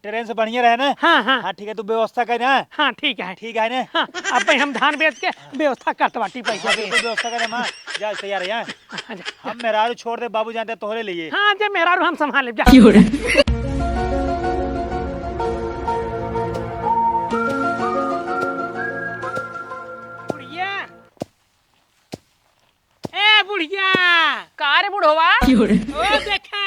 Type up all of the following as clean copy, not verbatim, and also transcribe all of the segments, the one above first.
Train से बढ़िया रहे ना। हाँ हाँ हाँ ठीक है, तू व्यवस्था कर ना। हाँ ठीक है ठीक है ना। हाँ, अब भाई हम धान बेच के व्यवस्था करते बाटी पैसा हाँ के। बिल्कुल व्यवस्था कर माँ। जा तैयार है यहाँ। हम मेहरारू छोड़ दे, बाबू जानते तोहरे लिए। हाँ जब मेरा हम संभाल जा। बुढ़िया ए बुढ़िया का रे बुढ़वा? ओ देखा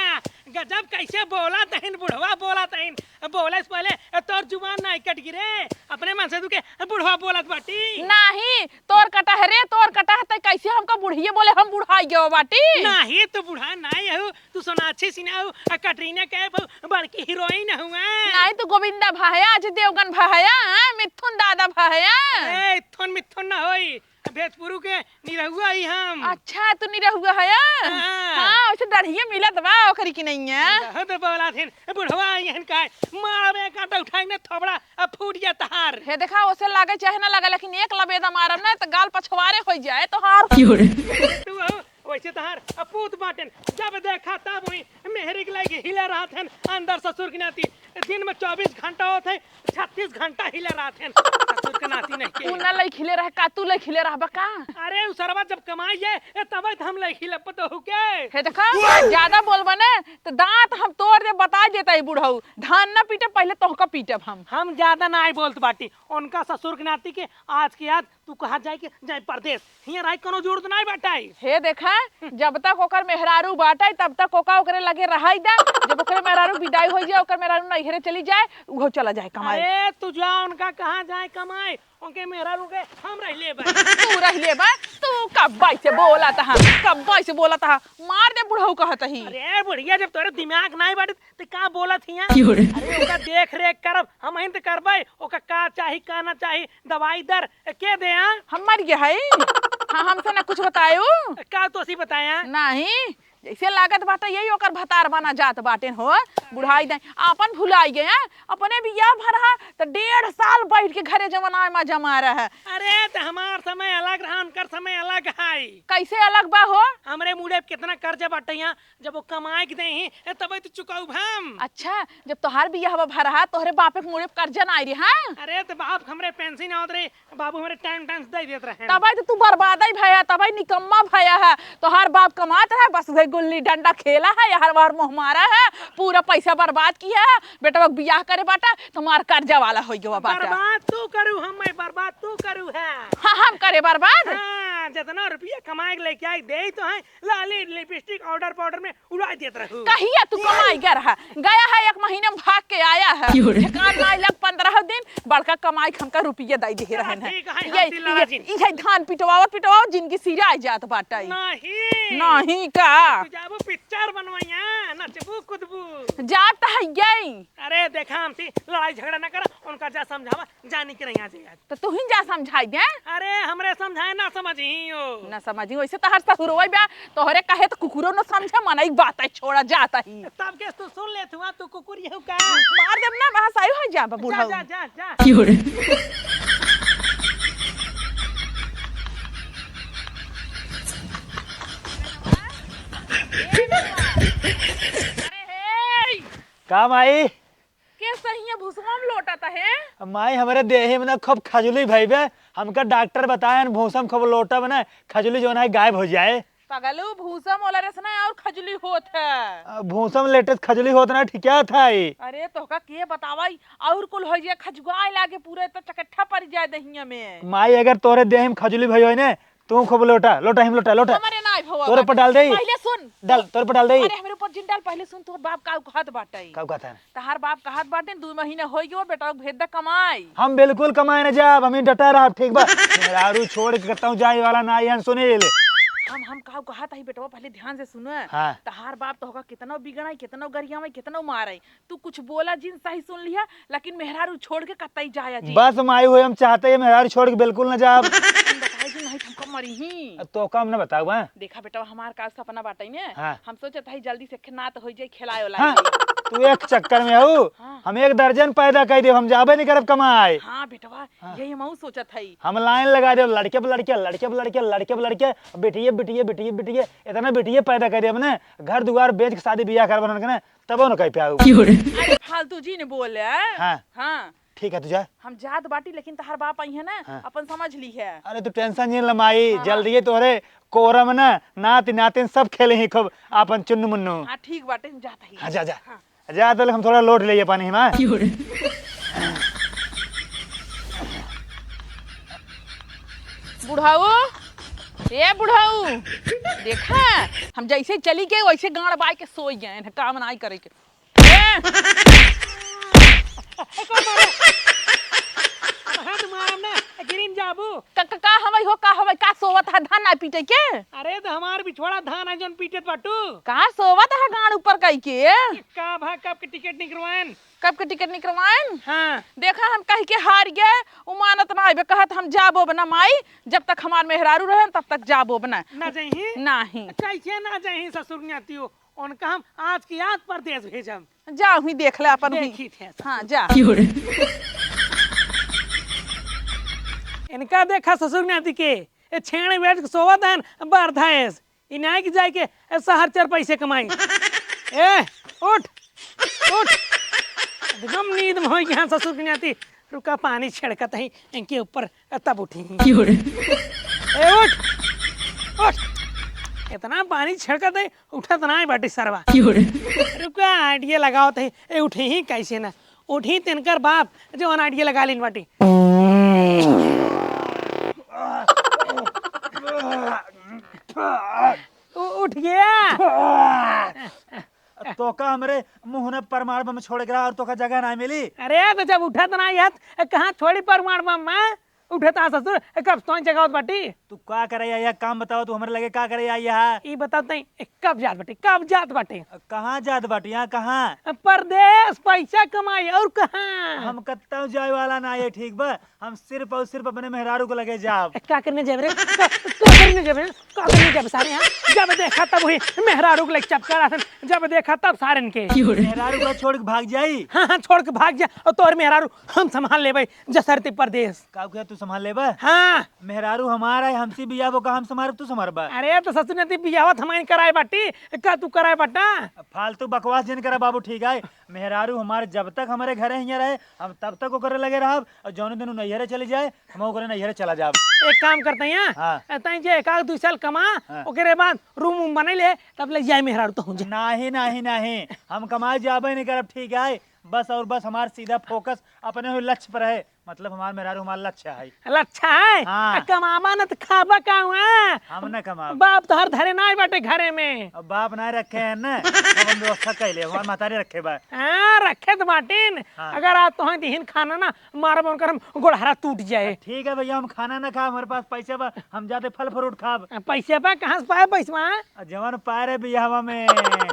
गजब कैसे बोला तहिन बुढ़वा बोला तहिन बोले से पहले तोर जुबान नहीं कट गिरे अपने मन से तू के बुढ़वा बोलत बाटी। नहीं तोर कटा है रे, तोर कटा है त कैसे हमका बुढ़िए बोले, हम बुढ़ाई गयो बाटी। नहीं तू बुढ़ा नहीं हो, तू सोनाक्षी सिन्हा हो, कटरीना कैफ हो, बड़की हीरोइन हुआ। नहीं तू गोविंदा भाया, अजय देवगन भाया, मिथुन दादा भाया। ए थोन मिथुन ना होई, भेजपुरू के निरहुआ ही हम। अच्छा तू नहीं रहुआ है? हाँ। हाँ वैसे डढ़िए मिलत बा ओकरी की नहीं है। बहुत बोला थे बुढ़वा यहन का मारबे काटा उठाई ने थोबड़ा अब फूट जा तहार। हे देखा ओसे लागे चाहे ना लगे, लेकिन एक लबेदा मारब ना तो गाल पछवारे हो जाए तो हार। तू हो वैसे तहार अपूत बाटन जब देखा तब वही मेहरी के लगे हिला रहा थे अंदर ससुर की नाती। दिन में 24 घंटा होते 36 घंटा हिला रहा थे ससुर के नाती नहीं तू के। ना लई खिले रह का, तू लई खिले रह बका। अरे उ सरवा जब कमाई है तब हम ले खिला पतो हो के। हे देखा ज्यादा बोलबा ना तो दांत हम तोड़ दे, बता देता है बुढ़ऊ। धान ना पीटे पहले तोहका पीटब हम ज्यादा ना बोलत बाटी उनका ससुर के नाती के आज के याद तू कहा जाए के जाए परदेश हिया राय कोनो जरूरत नहीं बाटाई। हे देखा जब तक ओकर मेहरारू बाटे तब तक ओका ओकरे लगे रहाई दा। जब ओकर मेहरारू विदाई हो जाए, ओकर मेहरारू नैहरे चली जाए, उहो चला जाए कमाए। अरे तू जा उनका कहाँ जाए कमाए, उनके मेहरा रुके हम रह ले तू रह ले बा, तू कब्बाई से बोला था, कब्बाई से बोला था, मार दे बुढ़ऊ कहत ही। अरे बुढ़िया जब तोरे दिमाग नहीं बाटे तो का बोलत हिया। अरे ओका देख रेख करब हम हिंद करबै, ओका का चाही का ना चाही दवाई दर के दे हम मर गए है। हाँ हमसे ना कुछ बतायो का तो सी बताया नहीं, जैसे लागत बाटे यही ओकर भतार बना जात बाटे हो। बुढ़ाई दे अपन भुलाई गए अपने बिया भरा तो 1.5 साल बैठ के घरे जमाना में जमा रहा है। अरे तो हमार समय अलग रहा उनकर समय अलग है। कैसे अलग बा हो? हमरे मुड़े कितना कर्जा बाटे यहाँ जब वो कमाए के दे तब तो चुकाऊ हम। अच्छा जब तोहार बिया हवा भरा तोहरे बापे के मुड़े कर्जा ना आई रही। हाँ अरे तो बाप हमरे पेंशन आवत रहे, बाबू हमरे टाइम टाइम दे देत रहे। तब तो तू बर्बाद ही भया, तब निकम्मा भया है। तोहार बाप कमात है बस गुल्ली डंडा खेला है, हर बार मुँह मारा है, पूरा पैसा बर्बाद किया है। बेटा बियाह करे बाटा तुम्हार कर्जा वाला हो गया बाटा। बर्बाद तू करू हम बर्बाद तू करू है। हाँ हम करे बर्बाद। हाँ, जितना रुपया कमाए के लेके आई दे तो है लाली लिपस्टिक ऑर्डर पाउडर में उड़ा देत रहू। कहिया तू कमाई गया है 1 महीने में भाग के आया है। लग 15 दिन बड़का कमाई हमका रुपया दे दे रहन है। ये धान पिटवावत जिनकी सिरा जात बाटा। नहीं का जाबू पिक्चर बनवाइया नचबू कुदबू जात है यही। अरे देखा हमसे लड़ाई झगड़ा ना करा, उनका जा समझावा जानी के नहीं आ जाए तो तू ही जा समझाई दे। अरे हमरे समझाए ना समझी हो ना समझी वैसे तो हर ससुरवा बा तोहरे कहे तो कुकुरो न समझे मन एक बात है छोड़ा जाता ही। तब के तू सुन ले तू तू कुकुर यहू का मार देब ना बस आयो हो जा बूढ़ा। जा जा जा का माई के सही भूसवा में लौटाता है। माई हमारे देहे में ना खूब खजली भई बे, हमका डॉक्टर बताया भूसम खूब लोटा बना खजली जो है गायब हो जाए। पगलू भूसम वाला रसना और खजली होत है। भूसम लेटेस्ट खजली होत ना ठीक था ही। अरे तोहका के बतावाई और कुल हो जाए खजगाए लागे पूरे तो चकट्ठा पड़ जाए दहिया में। माई अगर तोरे देह में खजली भई हो ने तू खूब लोटा लोटा हिम लोटा लोटा हमारे नाई भवा तोरे पर डाल दे। पहले सुन डाल तोरे पर डाल दे। अरे हमरे ऊपर जिन डाल पहले सुन तोर बाप का कहत बाटे। का कहता है? तहार बाप कहत बाटे 2 महीने हो गयो बेटा भेज द कमाई। हम बिल्कुल कमाए न जाब, हम डटा रहा ठीक बा। मेहरारू छोड़ के कहता हूं जाए वाला ना यहां सुनील। हम कहू कहत ही बेटवा पहले ध्यान से सुन। हाँ। तहार बाप तो होगा कितना बिगड़ाई कितना गरिया में कितना मारे, तू कुछ बोला जिन सही सुन लिया लेकिन मेहरारू छोड़ के कतई जाया जी। बस माई हुए हम चाहते हैं मेहरारू छोड़ के बिल्कुल न जाब। बताई जी नहीं हमको मरी ही। तो काम न बताऊ बा। देखा बेटा हमार का सपना बाटे ने। हाँ। हम सोचत हई जल्दी से ना तो हो जाए खिलाए वाला। हाँ। तू एक चक्कर में हो। हम एक दर्जन पैदा कर दे, हम जाबे नहीं करब कमाए। हाँ बेटवा यही हम सोचत हई। हम लाइन लगा दे, लड़के पे लड़के, लड़के पे लड़के, लड़के पे लड़के, बेटिए बेटिए बेटिए बेटिए, इतना बेटिए पैदा कर दे हमने, घर दुआर बेच के शादी ब्याह कर बना के तब न कह पाऊ। अरे फालतू जी ने बोले। हाँ हाँ ठीक है, तू जा। हम जात बाटी, लेकिन तहर बाप आई है ना। हाँ। अपन समझ ली है। अरे तू टेंशन नहीं लमाई, जल्दी तोहरे कोरम ना नाती नातिन सब खेले ही खूब अपन चुन्नू मुन्नू। हाँ ठीक बाटे, हम जात ही। हाँ जा जा जा, तो हम थोड़ा लोट लिए पानी में। बुढ़ाऊ ए बुढ़ाऊ, देखा हम जैसे चली के वैसे गाड़ बाई के सोई गए, काम नहीं करे के। का हवई हो, का हवई, का सोवत है धान ना पीटे के? अरे तो हमार बिछोड़ा धान है जोन पीटत बाटू। का सोवत है गाड़ ऊपर कई के? का भा कब के टिकट निकलवाएन? कब के टिकट निकलवाएन? हाँ देखा हम कह के हार गए, उमानत ना आइबे, कहत हम जाबो बना माई, जब तक हमार मेहरारू रहे तब तक जाबो बना ना जाही नहीं। कैसे ना जाही ससुर न्याती हो, उनका हम आज की याद परदेश भेजम। जाओ ही देख ले अपन ही। देखी थे हाँ जा। इनका देखा ससुर न्याती के ए छेड़े बैठ के सोवत हन बरधाएस इनाय की जाए के शहर 4 पैसे कमाई। ए उठ उठ, एकदम नींद में हो गया ससुर न्याती। रुका पानी छिड़कत है इनके ऊपर तब उठी। ए उठ उठ, इतना पानी छिड़कत है उठत ना बाटी सरवा। रुका आइडिया लगाओ थे, ए उठी ही कैसे ना उठी, तिनकर बाप जो आइडिया लगा लीन बाटी। उठ गया। तो का हमरे मुंह ने परमार बम छोड़ के और तो का जगह ना मिली। अरे तो जब उठत ना यात कहाँ छोड़ी परमार बम में उठता ससुर, कब तो जगावत बाटी। तू का करे या काम बताओ, तू हमरे लगे का करे यहाँ? ई बताओ नहीं कब जात बाटी, कब जात बाटी? कहाँ जात बाटी? यहाँ कहाँ? परदेश पैसा कमाई और कहाँ। हम कत्ता जाए वाला ना ये, ठीक बा? हम सिर्फ और सिर्फ अपने मेहरारू को लगे जाब। क्या करने जब रे, क्या करने जब रे, क्या करने जब सारे यहाँ? जब देखा तब वही मेहरारू को लगे चपका रहा था, जब देखा तब सारे इनके मेहरारू को छोड़ के भाग जाई। हाँ हाँ छोड़ के भाग जा, और तोर मेहरारू हम संभाल ले भाई जसरती परदेश। का क्या तू संभाल ले बा? हाँ मेहरारू हमारा है, हमसे बिया वो का हम संभाल, तू संभाल बा। अरे तो ससुर ने बियावत हमारी कराए बाटी, का तू कराए बाटा? फालतू बकवास जिन करा बाबू, ठीक है? मेहरारू हमारे जब तक हमारे घरे हियां रहे हम तब तक वो करे लगे रहब, और जौन दिन नैहरे चले जाए हम ओकरे नैहरे चला जाब। एक काम करते हैं हाँ। ताई जे एक आध 2 साल कमा, हाँ। ओकरे बाद रूम वूम बने ले, तब ले जाए मेहरारू तो हो जाए। नहीं नहीं नहीं, हम कमाए जाबे नहीं करब, ठीक है? बस और बस हमारा सीधा फोकस अपने ही लक्ष्य पर है, मतलब हमारे मेहरारू हमारा लक्ष्य है। अच्छा है। हाँ। कमावा न तो खावा का हुआ। हम न कमा, बाप तो हर धरे ना बाटे घरे में। अब बाप ना रखे हैं ना, अब हम व्यवस्था कैले हमारे मातारी रखे बा। हाँ रखे तो बाटीन। हाँ। अगर आप तो दीन खाना ना मारा बनकर हम गोड़हरा टूट जाए। ठीक है भैया, हम खाना ना खा, हमारे पास पैसा बा, हम जाते फल फ्रूट खाब। पैसे पा कहाँ से पाए पैसा? जवान पाए रहे बियाहवा में।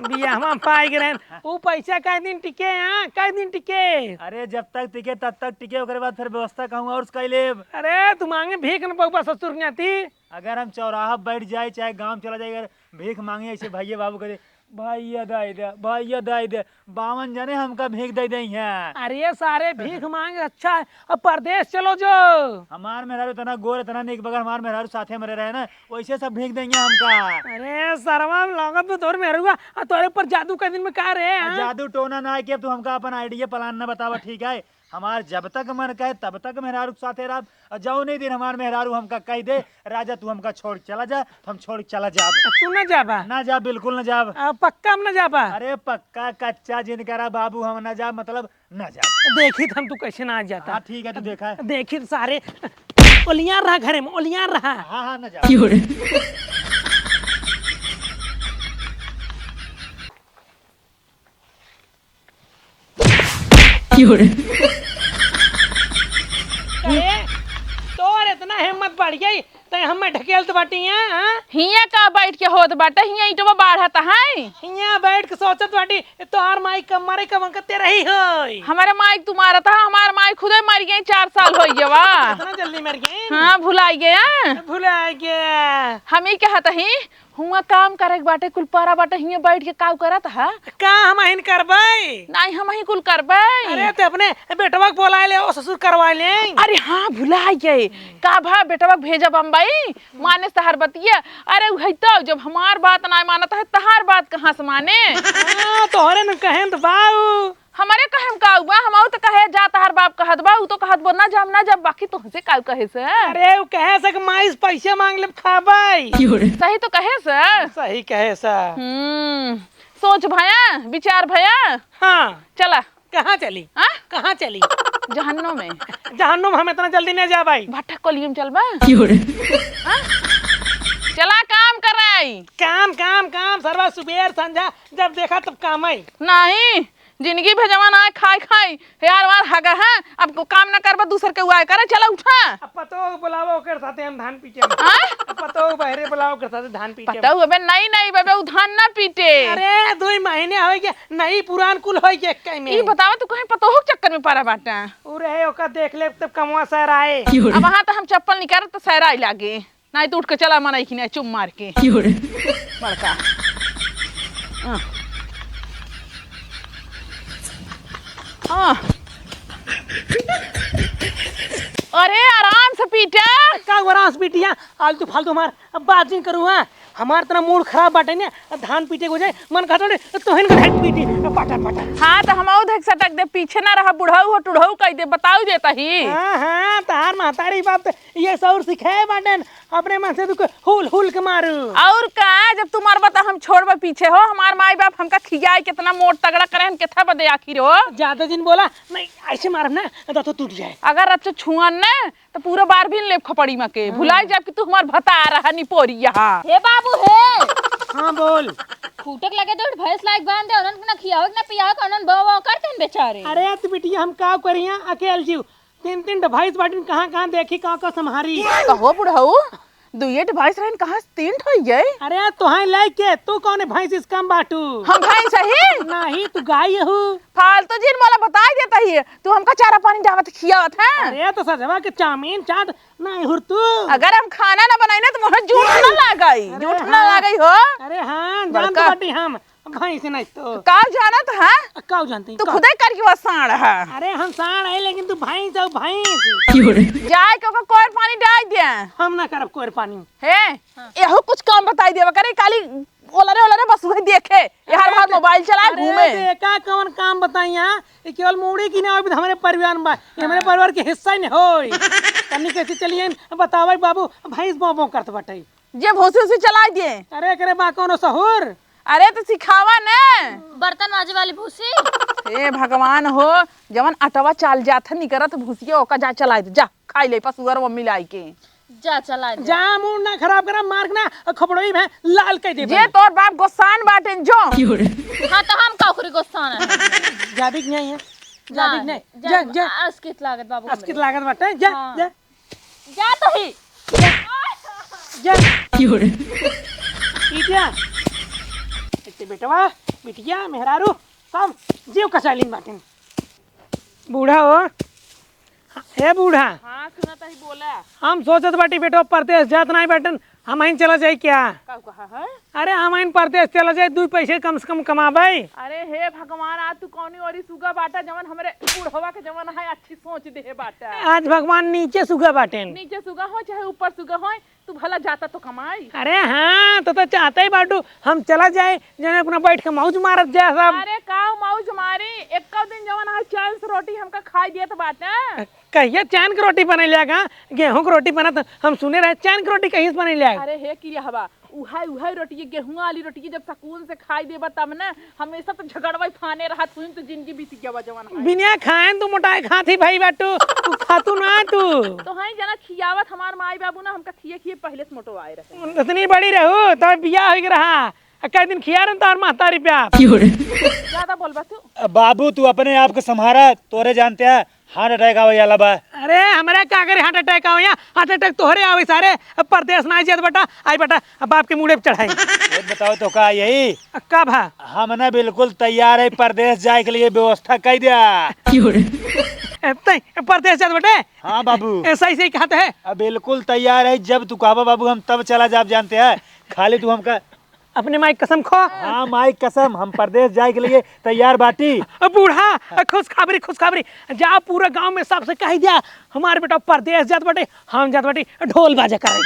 बियाहवा पाए गए वो पैसा कई दिन टिके? यहाँ कई दिन टिके? अरे जब तक टिके तब तक टिके, ओकरे बाद फिर व्यवस्था कहूँ और उसका लेब। अरे तू मांगे भीख न पौपा ससुर न्याती। अगर हम चौराहा बैठ जाए चाहे गांव चला जाए, अगर भीख मांगे ऐसे भैया बाबू करे भैया दाई दे, भैया दाई दे, 52 जने हमका भीख दे दे हैं। अरे सारे भीख मांगे। अच्छा है, अब परदेश चलो जो। हमार मेहरारू इतना गोर इतना नेक, बगैर हमार मेहरारू साथे में रहे ना, वैसे सब भीख देंगे हमका। अरे सरवा लागत तो तोर मेहरुआ, तोरे पर जादू का दिन में का रे? हाँ? जादू टोना ना के, तू हमका अपन आइडिया प्लान ना बतावा, ठीक है? हमार जब तक मन कहे तब तक मेहरारू साथे रह, जाओ नहीं दिन हमार मेहरारू हमका कह दे राजा तू हमका छोड़ चला जा, तो हम छोड़ चला जाब। तू न जाबा? ना जा, बिल्कुल ना जाब। पक्का हम न जाबा? अरे पक्का कच्चा जिन करा बाबू, हम ना जा मतलब ना जा। देखी हम तू कैसे ना जाता। हाँ ठीक है, तू देखा है। देखी सारे ओलियां रहा घरे में, ओलियां रहा। हाँ हाँ ना जा। तोर इतना हिम्मत बढ़ गई तो हमें ढकेलत बाटी हैं? हाँ? हिया का बैठ के होत बाटे, हिया ईटवा बाढ़त है। यहाँ बैठ के सोचत बाटी तोहार माई कमरे कमन करते रही हो। हमारे माइक तुम्हारा था, हमारे माइक खुदे मर गए, 4 साल हो गया वा। इतना जल्दी मर गए? हाँ भुलाई गया। भुला गया। हम ही कहत ही हुआ काम करे के बाटे कुल पारा बाटे हिया बैठ के काव करत है का हम हिन करबै नहीं हम ही कुल करबे अरे ते अपने बेटवा के बोला ले ओ ससुर करवा ले अरे हाँ भुला गए का भा बेटवा भेजा बम्बई माने तहार बतिया अरे वही तो जब हमार बात ना मानत है तहार बात कहाँ से माने तोहरे न कहें तो बाऊ हमारे कहेम काऊ बा हम तो कहे जा तहार बाप कहत बा उ तो कहत बो ना जाम ना जब बाकी तुहसे काऊ कहे से अरे उ कहे से माइस पैसे मांग ले खाबै सही तो कहे से सही कहे सा सोच भया विचार भया हाँ चला कहाँ चली हाँ कहाँ चली जहन्नुम में जहन्नुम हम इतना जल्दी नहीं जा भाई भट्टा कोलियम चलबा चला काम कर रही काम काम काम सरवा सुबेर संझा जब देखा तब काम आई नहीं जिंदगी भेजवा ना खाई खाई यार वार हगा है अब को काम ना करबा दूसर के उआए करे चला उठा अब पतो बुलावो कर साथे हम धान पीटे अब पतो बहरे बुलावो कर साथे धान पीटे पता हुए बे नहीं नहीं बेबे उ धान ना पीटे अरे 2 महीने होई के नहीं पुरान कुल होई के कई में ई बतावा तू कहीं पतो हो चक्कर में पारा बाटा उ रहे ओका देख ले तब कमवा सर आए अब वहां तो हम चप्पल निकाल तो सहरा ही लागे नहीं तो उठ के चला मनाई की नहीं चुम मार के बड़का अरे आराम से पीटा का वरास बिटिया आलतू फालतू मार अब बात नहीं करू हां हमार तना मूड खराब बाटे ने धान पीटे को जाए मन खाता ने तोहन के धान पीटी पाटा पाटा हां तो हम देख सटक दे पीछे ना रहा बुढ़ाऊ हो टुढ़ाऊ कह दे बताऊ देता ही हां तार महतारी बाप ये सौर सिखाए बाटन अपने मन से तू हुल हुल के मारू और का जब तू मार बता हम छोड़बा पीछे हो हमार माई बाप हमका खियाई कितना मोट तगड़ा करन केथा बदे आखिर हो ज्यादा दिन बोला नहीं ऐसे मारब ना तो टूट जाए अगर अच्छा छुअन ना तो पूरा बार भी लेप खपड़ी में के भुलाई जाब कि तू हमार भता आ रहा निपोरी यहां हे बाबू हे हां बोल फूटक लगे तो भैंस लायक बांध दे उनन ना खियावे ना पियावे उनन बाबा करते हैं बेचारे अरे तू बिटिया हम का करिया अकेल जीव 3 भैंस बाटिन कहां देखी का संभारी कहो बुढ़ाऊ दुइट भैंस रहन कहां 3 ठो गए अरे तोहाई लाइक के तू कौन भैंस इस काम बाटू हम भैंस ही नहीं तू गाय हूँ फालतू जिन मोला बता देता ही तू हमका चारा पानी डावत खियावत है अरे तो सजवा के चामीन चाट नहीं हुर तू अगर हम खाना ना बनाई ना तो मोहर झूठ ना लागई झूठ ना लागई हो अरे हां जानत बाटी हम भैंस नहीं तो का जानत है का जानती तू खुदे कर के वसाण है अरे हम साण है लेकिन तू भैंस हो भैंस जाए के कोर पानी डाल दे हम ना करब कोर पानी हे एहो कुछ काम बताई देवा करे काली ओलरे बस वही देखे यार बाहर मोबाइल चला घूमे का कौन काम बताइया ये केवल मूड़ी की ना हमारे परिवार में ये हमारे परिवार के हिस्सा ही नहीं होई तनी कैसे चलिए बतावे बाबू भैंस बोबो करत बटई जे भोसे चला दे अरे करे बा कोनो सहूर अरे तो सिखावा ना बर्तन माजे वाली भूसी हे भगवान हो जवन अटवा चाल जात निकरत भूसिया ओका जा चला दे जा खाई ले पसुअर मम्मी लाई के जा चला दे जा मुंह ना खराब करा मार्क ना खपड़ोई में लाल कह दे जे तोर बाप गोसान बाटेन जो हां तो हम काखरी गोस्तान है जादिक नहीं है जादिक नहीं जा जा अस्कित लागत बाबू अस्कित लागत बाटे जा जा जा तो ही जा इटिया इते बेटवा बिटिया मेहरारू सब जीव कसालिन बाटेन बूढ़ा हो हे बूढ़ा हां सुनत ही बोला हम सोचत बाटी बेटो परदेश जात नहीं बैठन हम आइन चला जाए क्या का कहा है अरे हम आइन परदेश चला जाए 2 पैसे कम से कम कमाबै अरे हे भगवान आज तू कौनी औरी सुगा बाटा जवन हमरे बूढ़वा के जवन है अच्छी सोच दे बाटा आज भगवान नीचे सुगा बाटेन नीचे सुगा हो चाहे ऊपर सुगा हो तू भला जाता तो कमाई अरे हाँ तो चाहते ही बाटू हम चला जाए जने अपना बैठ के मौज मारत जाए सब अरे काऊ मौज मारी एक दिन जवन है चांस रोटी हमका खाई दिए तो बाटा कहिए चैन की रोटी बने लिया गेहूं की रोटी बना तो हम सुने रहे चैन की रोटी कहीं से बने लिया अरे हे किरिया हवा उहाई रोटी गेहूं वाली रोटी जब सकून से खाई देबा तब ना हमेशा तो झगड़वा फाने रहा तू तो जिंदगी बीत गया जवन बिना खाए तू मोटाई खाती भाई बाटू तू खातू ना तू तो है जना खियावत हमार माई बाबू ना हमका खिए पहले से मोटो आए रहे इतनी बड़ी रहू तो बियाह हो रहा कई दिन खिया रहा तार महतारी पे आप ज्यादा बोलबा तू बाबू तू अपने आप को संभारा तोरे जानते हैं हार्ट अटैक आवे वाला बा अरे हमारे का करे हार्ट अटैक आवे हार्ट अटैक तोहरे आवे सारे परदेश ना जात बेटा आई बेटा बाप के मुड़े पे चढ़ाई बताओ तो का यही का भा हम ना बिल्कुल तैयार है परदेश जाए के लिए व्यवस्था कर दिया परदेश जात बेटे हाँ बाबू ऐसा ही कहते है बिल्कुल तैयार है जब तू कहबा बाबू हम तब चला जाब जानते हैं खाली तू हमका अपने माई कसम खो। हाँ माई कसम, हम परदेश जाए के लिए तैयार बाटी। बूढ़ा खुशखबरी जा पूरा गांव में सबसे कह दिया हमारे बेटा परदेश जात बाटे, हम जात बाटी ढोल बाजा करे।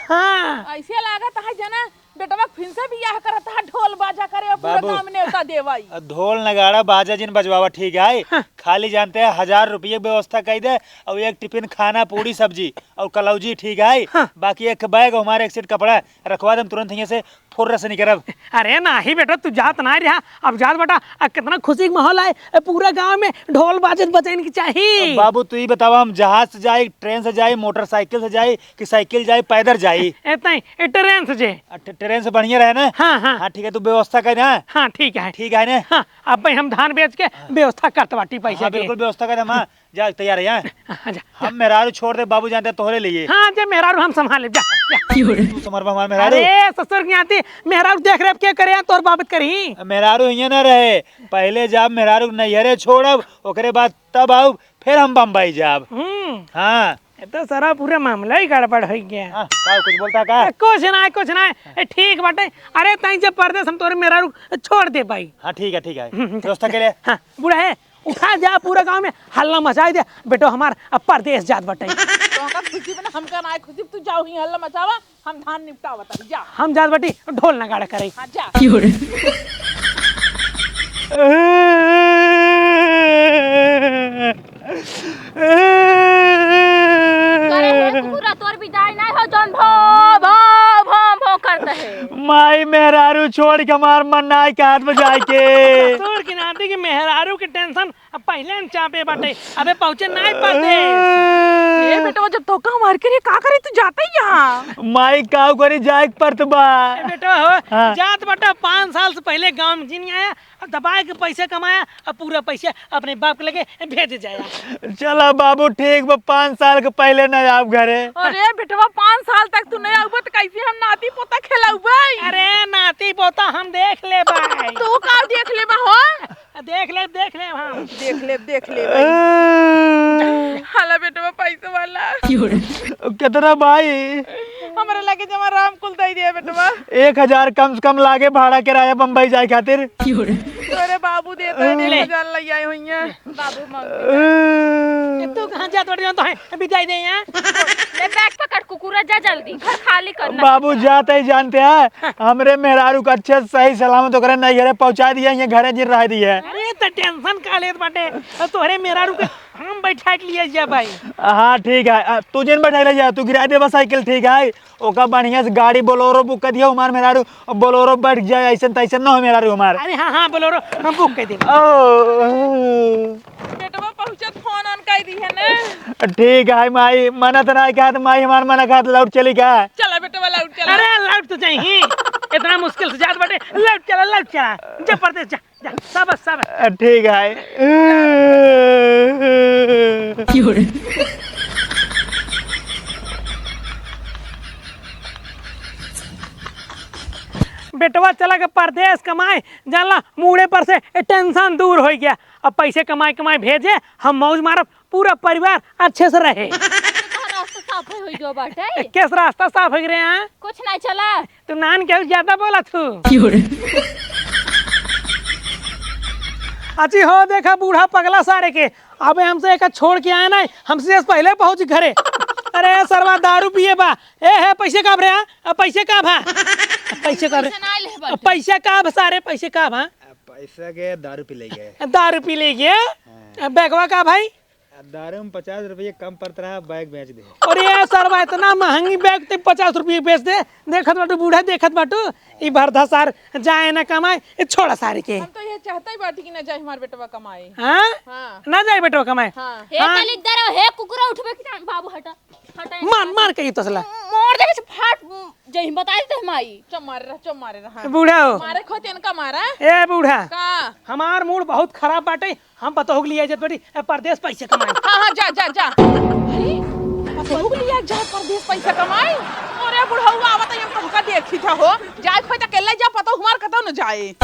हाँ ऐसे लागत है जना बेटवा फिर से बियाह करत है, ढोल बाजा करे और पूरा बाबू। गांव में न्योता देवाई। ढोल नगाड़ा बाजा जिन बजवावा ठीक है। हाँ। खाली जानते हैं 1000 रुपये व्यवस्था कर दे और एक टिफिन खाना पूरी सब्जी और कलौजी ठीक है। हाँ। बाकी एक बैग हमारे एक सेट कपड़ा रखवा दम तुरंत यहाँ से फुर्र से निकलब। अरे नाही बेटा तू जात ना रहा, अब जात बेटा कितना खुशी का माहौल है पूरा गांव में, ढोल बाजे बजाने की चाहिए। बाबू तू ही बतावा, हम जहाज से जाए, ट्रेन से जाए, मोटरसाइकिल से जाए कि साइकिल जाए, पैदल जाए? इतना ही ट्रेन से जे। ट्रेन से बढ़िया रहे ना। हाँ हाँ हाँ ठीक है, तू व्यवस्था कर ना। हाँ ठीक है ना। हाँ अब भाई हम धान बेच के व्यवस्था करते बाटी पैसे हाँ की। बिल्कुल व्यवस्था कर हम। हाँ जा तैयार है यहाँ। हाँ, जा। हम मेहरारू छोड़ दे, बाबू जानते तोहरे लिए। हाँ जे मेहरारू हम संभाले जा। तू समरबा हमार मेहरारू। अरे ससुर की आती मेहरारू देख रेख क्या करे तोर बाबत करी। मेहरारू यहाँ न रहे, पहले जब मेहरारू नैहरे छोड़ब ओकरे बाद तब आऊ, फिर हम बम्बई जाब। हाँ ये तो सारा पूरा मामला ही गड़बड़ हो गया। हाँ, का कुछ बोलता का? कुछ ना है ठीक बाटे। अरे तई जब परदेश हम तोरे मेहरारू छोड़ दे भाई। हाँ ठीक है व्यवस्था के लिए। हाँ बूढ़ा है उठा जा पूरा गांव में हल्ला मचाई दे बेटो हमार अब परदेश जात बटे। तो का खुशी में हमका ना खुशी तू जाओ ही हल्ला मचावा, हम धान निपटावत है जा। हम जात बटी ढोल नगाड़ा करे। हां जा। करे हे कुकुरा तोर विदाई नहीं हो जौन भो भो भो भो करता है। माई मेहरारू छोड़ के हमार मन नाई के हाथ में जाए के। ससुर की नाती की मेहरारू की टेंशन अब पहले न चापे बटे, अबे पहुंचे नहीं पाते। ए बेटा जब तो का मार के का करे तू जाते ही यहां। माई काऊ करी जाए परत बा। बेटा हो हाँ। जात बटा 5 साल से पहले गांव में जिन आया, दबाए के पैसे कमाया और पूरा पैसा अपने बाप के लगे भेज जाया। चला बाबू ठीक बा, 5 साल के पहले न आब घरे। अरे बेटवा 5 साल तक तू नहीं आउबत कैसे हम नाती पोता खेलाउबई। अरे नाती पोता हम देख ले भाई। तू का देख ले बा हो। देख ले हम। देख ले भाई। हाला बेटवा पैसा वाला कितना भाई? हमारे लगे जमा राम कुल दई दे बेटवा। 1000 कम से कम लागे भाड़ा किराया बम्बई जाए खातिर। तोरे बाबू देता है 1000 लई आई हुई है। बाबू मांग तू कहां जात बड़ी तो है बिदाई दे यहां। ले बैग पकड़ कुकुरा जा जल्दी घर खाली करना। बाबू जाते ही जानते हैं हमरे मेहरारू का अच्छे सही सलामत होकर नैहरे पहुंचा दिया, ये घरे जिन रह दिया। अरे तो टेंशन का लेत बाटे, तोहरे मेहरारू के हम बैठा के लिए जा भाई। हाँ ठीक है, तू जिन बैठा ले जा, तू गिरा दे बस साइकिल ठीक है। ओका बढ़िया से गाड़ी बोलोरो बुक कर दिया हमार मेहरारू, बोलोरो बैठ जाए, ऐसा तैसा न हो मेहरारू हमार। अरे हाँ बोलोरो हम बुक कर दे। बेटवा पहुंचत फोन ऑन कर दी है ना। ठीक है माई, मना तो नहीं कहा, माई हमार मना कहा तो लौट चली का। चला बेटवा लौट चला। अरे लौट तो चाहिए, इतना मुश्किल से जात बाटे, लौट चला जा परदेश जा सब। ठीक है। बेटवा चला के परदेश कमाए, जानला मुड़े पर से टेंशन दूर हो गया। अब पैसे कमाए भेजे, हम मौज मारब, पूरा परिवार अच्छे से रहे। रास्ता साफ हो गयो बाटे। कैसे रास्ता साफ हो गए हैं? कुछ नहीं चला। तू नान के ज्यादा बोला तू। अच्छी हो देखा बूढ़ा पगला सारे के, अबे हमसे एक छोड़ के आए ना, हमसे पहले पहुंच घरे। अरे सरवा दारू पिए बा, है पैसे का भरे? पैसे का भा? पैसे का भरे? पैसे का भा सारे पैसे का भा? पैसा के दारू पी ले गए। दारू पी ले गए। बैगवा का भाई? दारू में 50 रुपये कम पड़ता रहा, बैग बेच दे। और ये सरवा इतना महंगी बैग ते 50 रुपये बेच दे। देखत बाटू बूढ़ा, देखत बाटू ई भरधा सार जाए ना कमाए, ये छोड़ा सारे के। हम तो ये चाहता ही बाटी कि ना जाए हमार बेटवा कमाए। हाँ हाँ ना जाए बेटवा कमाए। हाँ। हे तलिकदार हे कुकुरा उठबे कि बाबू हटा मार कही तसला मोड़ दे के फाट जही बता दे माई। चम मारे रहा। बूढ़ा हो मारे खोते इनका मारा ए बूढ़ा, का। हमार मूड बहुत खराब बाटे, हम बतौग लिया जत बड़ी परदेश पैसे कमाए। हाँ जा। अरे बतौग लिया जा परदेश पैसा कमाए। अरे बुढ़ऊ आवत हम तुमका देखी था हो, जाए खोता केले जा पतो हमार कतो न जाए।